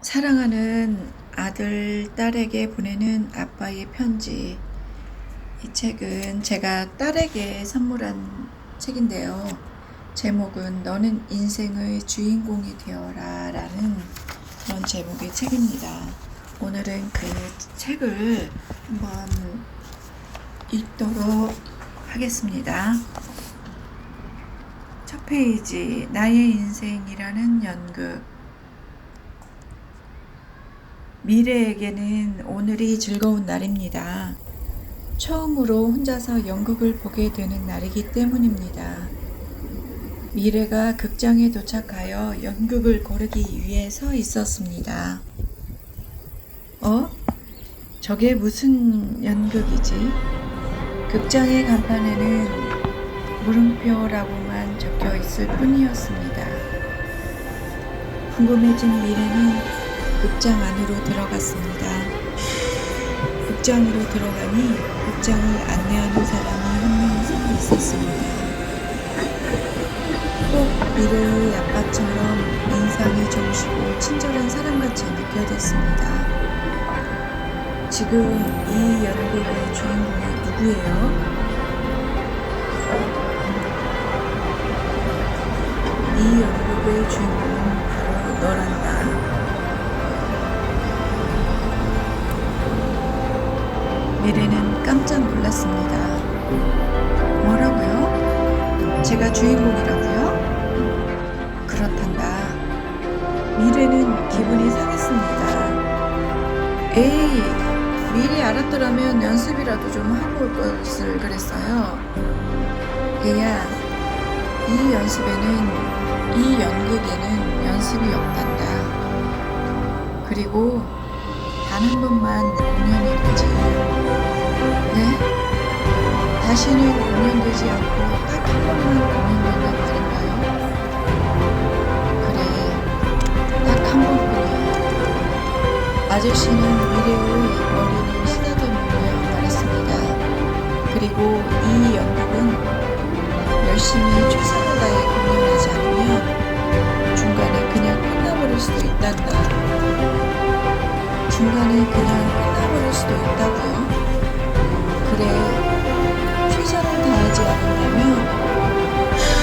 사랑하는 아들, 딸에게 보내는 아빠의 편지. 이 책은 제가 딸에게 선물한 책인데요. 제목은 너는 인생의 주인공이 되어라 라는 그런 제목의 책입니다. 오늘은 그 책을 한번 읽도록 하겠습니다. 첫 페이지, 나의 인생이라는 연극. 미래에게는 오늘이 즐거운 날입니다. 처음으로 혼자서 연극을 보게 되는 날이기 때문입니다. 미래가 극장에 도착하여 연극을 고르기 위해 서 있었습니다. 저게 무슨 연극이지? 극장의 간판에는 물음표라고만 적혀 있을 뿐이었습니다. 궁금해진 미래는 극장 안으로 들어갔습니다. 극장으로 들어가니 극장을 안내하는 사람이 한 명 서 있었습니다. 꼭 미래의 아빠처럼 인상이 좋으시고 친절한 사람같이 느껴졌습니다. 지금 이 연극의 주인공이 누구예요? 이 연극의 주인공은 바로 너란다. 미래는 깜짝 놀랐습니다. 뭐라고요? 제가 주인공이라고요? 그렇단다. 미래는 기분이 상했습니다. 에이, 미리 알았더라면 연습이라도 좀 하고 올 것을 그랬어요. 얘야, 이 연극에는 연습이 없단다. 그리고 단 한 번만 공연이 되지. 네? 다시는 공연되지 않고 딱 한 번만 공연된단 말인가요? 그래, 딱 한 번뿐이야. 아저씨는 미래의 머리를 쓰다듬으며 말했습니다. 그리고 이 연극은 열심히 최선을 다해 공연하지 않으면 중간에 그냥 끝나버릴 수도 있단다. 중간에 그냥 끝나버릴 수도 있다고요? 그래, 최선을 다하지 않는다면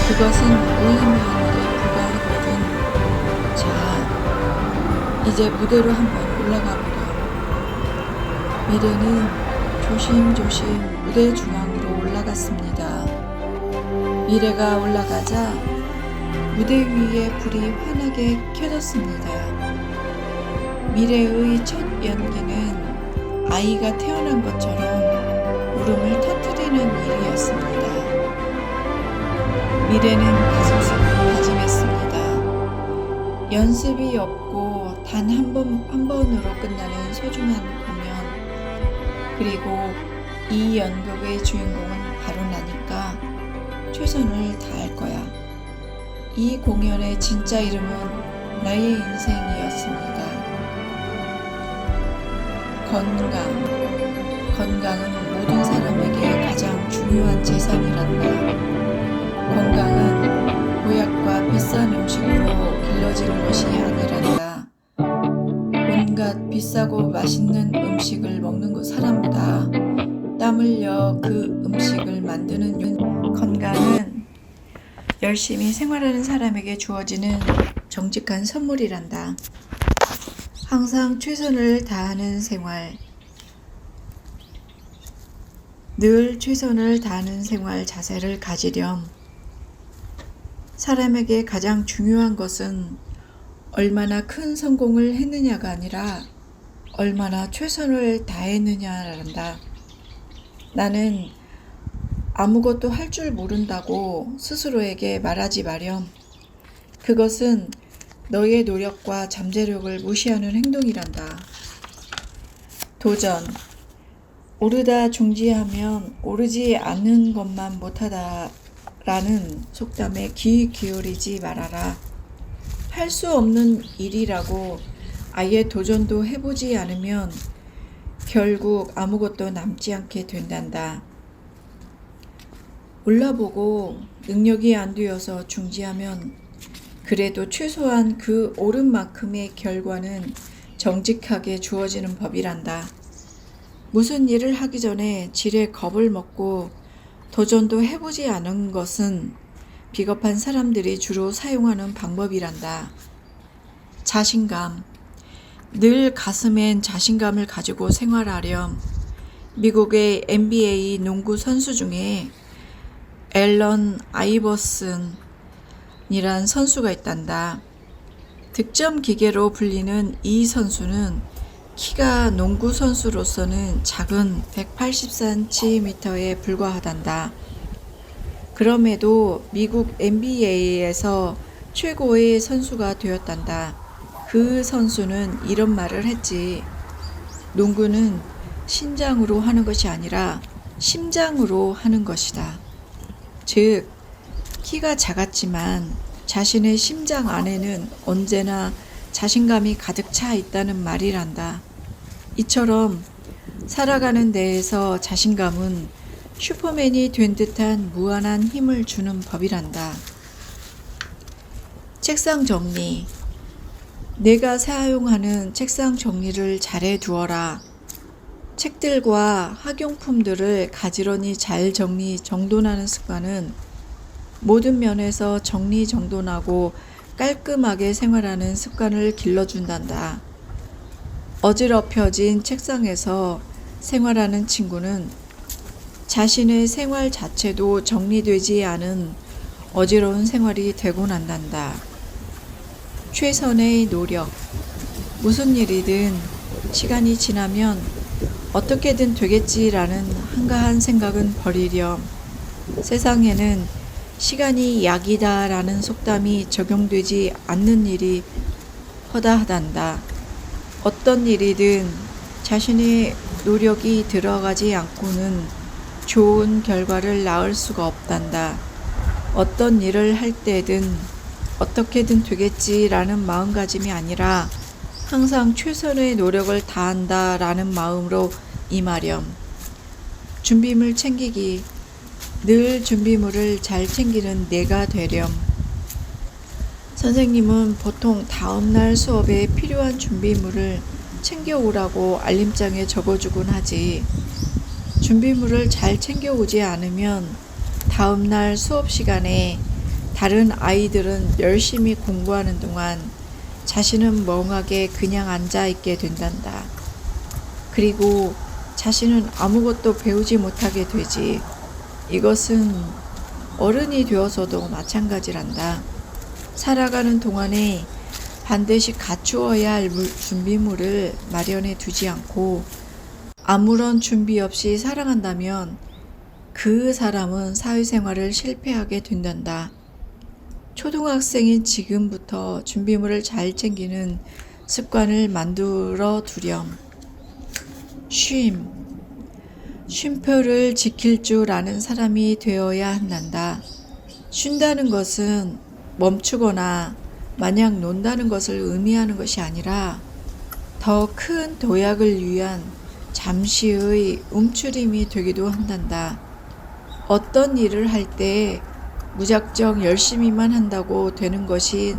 그것은 무의미한 일에 불과하거든. 자, 이제 무대로 한번 올라가 보렴. 미래는 조심조심 무대 중앙으로 올라갔습니다. 미래가 올라가자 무대 위에 불이 환하게 켜졌습니다. 미래의 첫 연기는 아이가 태어난 것처럼 울음을 터뜨리는 일이었습니다. 미래는 가슴속으로 다짐했습니다. 연습이 없고 단 한 번으로 끝나는 소중한 공연, 그리고 이 연극의 주인공은 바로 나니까 최선을 다할 거야. 이 공연의 진짜 이름은 나의 인생이었습니다. 건강은 모든 사람에게 가장 중요한 재산이란다. 건강은 보약과 비싼 음식으로 길러지는 것이 아니란다. 온갖 비싸고 맛있는 음식을 먹는 사람보다 땀 흘려 그 음식을 만드는 건강은 열심히 생활하는 사람에게 주어지는 정직한 선물이란다. 항상 최선을 다하는 생활, 늘 최선을 다하는 생활 자세를 가지렴. 사람에게 가장 중요한 것은 얼마나 큰 성공을 했느냐가 아니라 얼마나 최선을 다했느냐란다. 나는 아무것도 할 줄 모른다고 스스로에게 말하지 마렴. 그것은 너의 노력과 잠재력을 무시하는 행동이란다. 도전. 오르다 중지하면 오르지 않는 것만 못하다라는 속담에 귀 기울이지 말아라. 할 수 없는 일이라고 아예 도전도 해보지 않으면 결국 아무것도 남지 않게 된단다. 올라보고 능력이 안 되어서 중지하면 그래도 최소한 그 오른 만큼의 결과는 정직하게 주어지는 법이란다. 무슨 일을 하기 전에 지레 겁을 먹고 도전도 해보지 않은 것은 비겁한 사람들이 주로 사용하는 방법이란다. 자신감. 늘 가슴엔 자신감을 가지고 생활하렴. 미국의 NBA 농구 선수 중에 앨런 아이버슨이란 선수가 있단다. 득점 기계로 불리는 이 선수는 키가 농구 선수로서는 작은 180cm에 불과하단다. 그럼에도 미국 NBA에서 최고의 선수가 되었단다. 그 선수는 이런 말을 했지. 농구는 신장으로 하는 것이 아니라 심장으로 하는 것이다. 즉, 키가 작았지만 자신의 심장 안에는 언제나 자신감이 가득 차 있다는 말이란다. 이처럼 살아가는 데에서 자신감은 슈퍼맨이 된 듯한 무한한 힘을 주는 법이란다. 책상 정리. 내가 사용하는 책상 정리를 잘해 두어라. 책들과 학용품들을 가지런히 잘 정돈하는 습관은 모든 면에서 정리정돈하고 깔끔하게 생활하는 습관을 길러준단다. 어지럽혀진 책상에서 생활하는 친구는 자신의 생활 자체도 정리되지 않은 어지러운 생활이 되곤 한단다. 최선의 노력. 무슨 일이든 시간이 지나면 어떻게든 되겠지라는 한가한 생각은 버리렴. 세상에는 시간이 약이다라는 속담이 적용되지 않는 일이 허다하단다. 어떤 일이든 자신의 노력이 들어가지 않고는 좋은 결과를 낳을 수가 없단다. 어떤 일을 할 때든 어떻게든 되겠지라는 마음가짐이 아니라 항상 최선의 노력을 다한다라는 마음으로 임하렴. 준비물 챙기기. 늘 준비물을 잘 챙기는 내가 되렴. 선생님은 보통 다음날 수업에 필요한 준비물을 챙겨오라고 알림장에 적어주곤 하지. 준비물을 잘 챙겨오지 않으면 다음날 수업 시간에 다른 아이들은 열심히 공부하는 동안 자신은 멍하게 그냥 앉아있게 된단다. 그리고 자신은 아무것도 배우지 못하게 되지. 이것은 어른이 되어서도 마찬가지란다. 살아가는 동안에 반드시 갖추어야 할 준비물을 마련해 두지 않고 아무런 준비 없이 살아간다면 그 사람은 사회생활을 실패하게 된단다. 초등학생인 지금부터 준비물을 잘 챙기는 습관을 만들어 두렴. 쉼표를 지킬 줄 아는 사람이 되어야 한단다. 쉰다는 것은 멈추거나 마냥 논다는 것을 의미하는 것이 아니라 더 큰 도약을 위한 잠시의 움츠림이 되기도 한단다. 어떤 일을 할 때 무작정 열심히만 한다고 되는 것이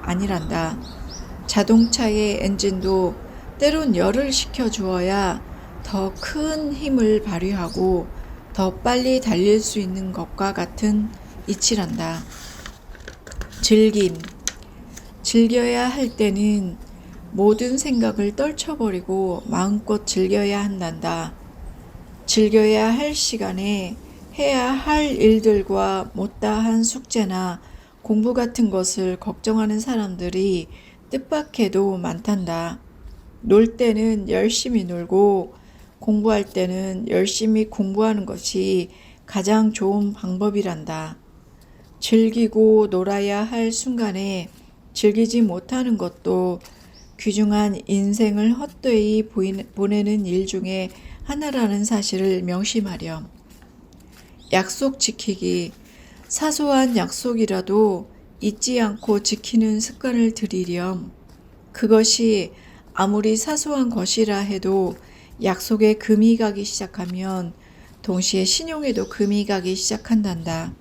아니란다. 자동차의 엔진도 때론 열을 식혀 주어야 더 큰 힘을 발휘하고 더 빨리 달릴 수 있는 것과 같은 이치란다. 즐겨야 할 때는 모든 생각을 떨쳐버리고 마음껏 즐겨야 한단다. 즐겨야 할 시간에 해야 할 일들과 못다한 숙제나 공부 같은 것을 걱정하는 사람들이 뜻밖에도 많단다. 놀 때는 열심히 놀고 공부할 때는 열심히 공부하는 것이 가장 좋은 방법이란다. 즐기고 놀아야 할 순간에 즐기지 못하는 것도 귀중한 인생을 헛되이 보내는 일 중에 하나라는 사실을 명심하렴. 약속 지키기. 사소한 약속이라도 잊지 않고 지키는 습관을 들이렴. 그것이 아무리 사소한 것이라 해도 약속에 금이 가기 시작하면 동시에 신용에도 금이 가기 시작한단다.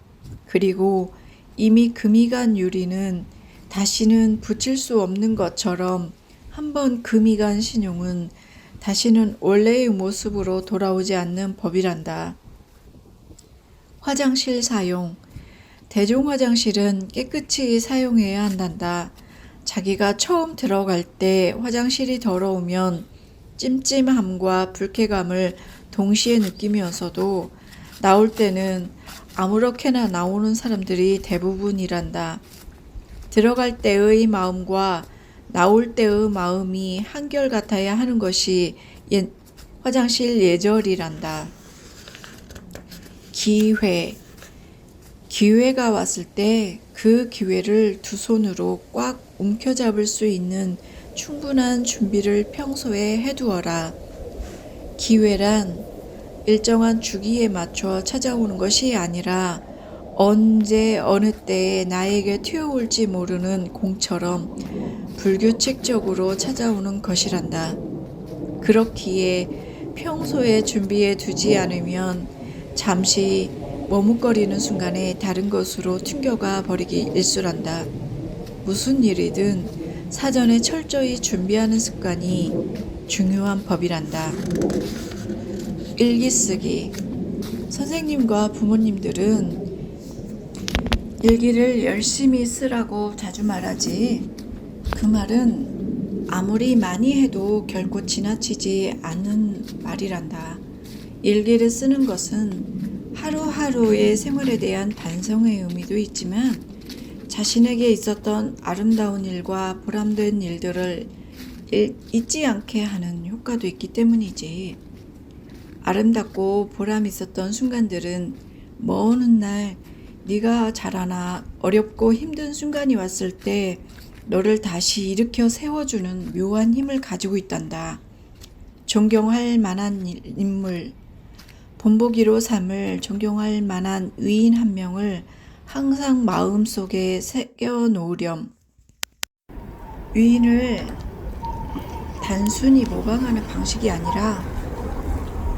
그리고 이미 금이 간 유리는 다시는 붙일 수 없는 것처럼 한번 금이 간 신용은 다시는 원래의 모습으로 돌아오지 않는 법이란다. 화장실 사용. 대중 화장실은 깨끗이 사용해야 한단다. 자기가 처음 들어갈 때 화장실이 더러우면 찜찜함과 불쾌감을 동시에 느끼면서도 나올 때는 아무렇게나 나오는 사람들이 대부분이란다. 들어갈 때의 마음과 나올 때의 마음이 한결같아야 하는 것이 화장실 예절이란다. 기회가 왔을 때 그 기회를 두 손으로 꽉 움켜잡을 수 있는 충분한 준비를 평소에 해두어라. 기회란 일정한 주기에 맞춰 찾아오는 것이 아니라 언제 어느 때에 나에게 튀어올지 모르는 공처럼 불규칙적으로 찾아오는 것이란다. 그렇기에 평소에 준비해 두지 않으면 잠시 머뭇거리는 순간에 다른 것으로 튕겨가 버리기 일쑤란다. 무슨 일이든 사전에 철저히 준비하는 습관이 중요한 법이란다. 일기 쓰기. 선생님과 부모님들은 일기를 열심히 쓰라고 자주 말하지. 그 말은 아무리 많이 해도 결코 지나치지 않는 말이란다. 일기를 쓰는 것은 하루하루의 생활에 대한 반성의 의미도 있지만 자신에게 있었던 아름다운 일과 보람된 일들을 잊지 않게 하는 효과도 있기 때문이지. 아름답고 보람 있었던 순간들은 먼 훗날 네가 자라나 어렵고 힘든 순간이 왔을 때 너를 다시 일으켜 세워주는 묘한 힘을 가지고 있단다. 존경할 만한 인물, 본보기로 삼을 존경할 만한 위인 한 명을 항상 마음속에 새겨놓으렴. 위인을 단순히 모방하는 방식이 아니라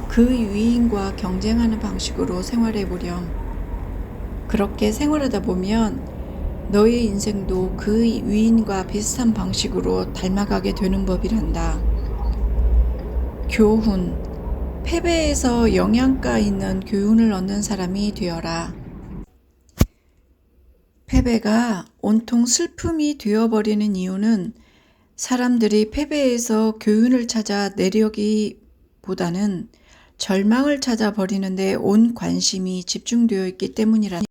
그 위인과 경쟁하는 방식으로 생활해보렴. 그렇게 생활하다 보면 너의 인생도 그 위인과 비슷한 방식으로 닮아가게 되는 법이란다. 교훈. 패배에서 영양가 있는 교훈을 얻는 사람이 되어라. 패배가 온통 슬픔이 되어버리는 이유는 사람들이 패배에서 교훈을 찾아 내려기보다는 절망을 찾아 버리는데 온 관심이 집중되어 있기 때문이란다.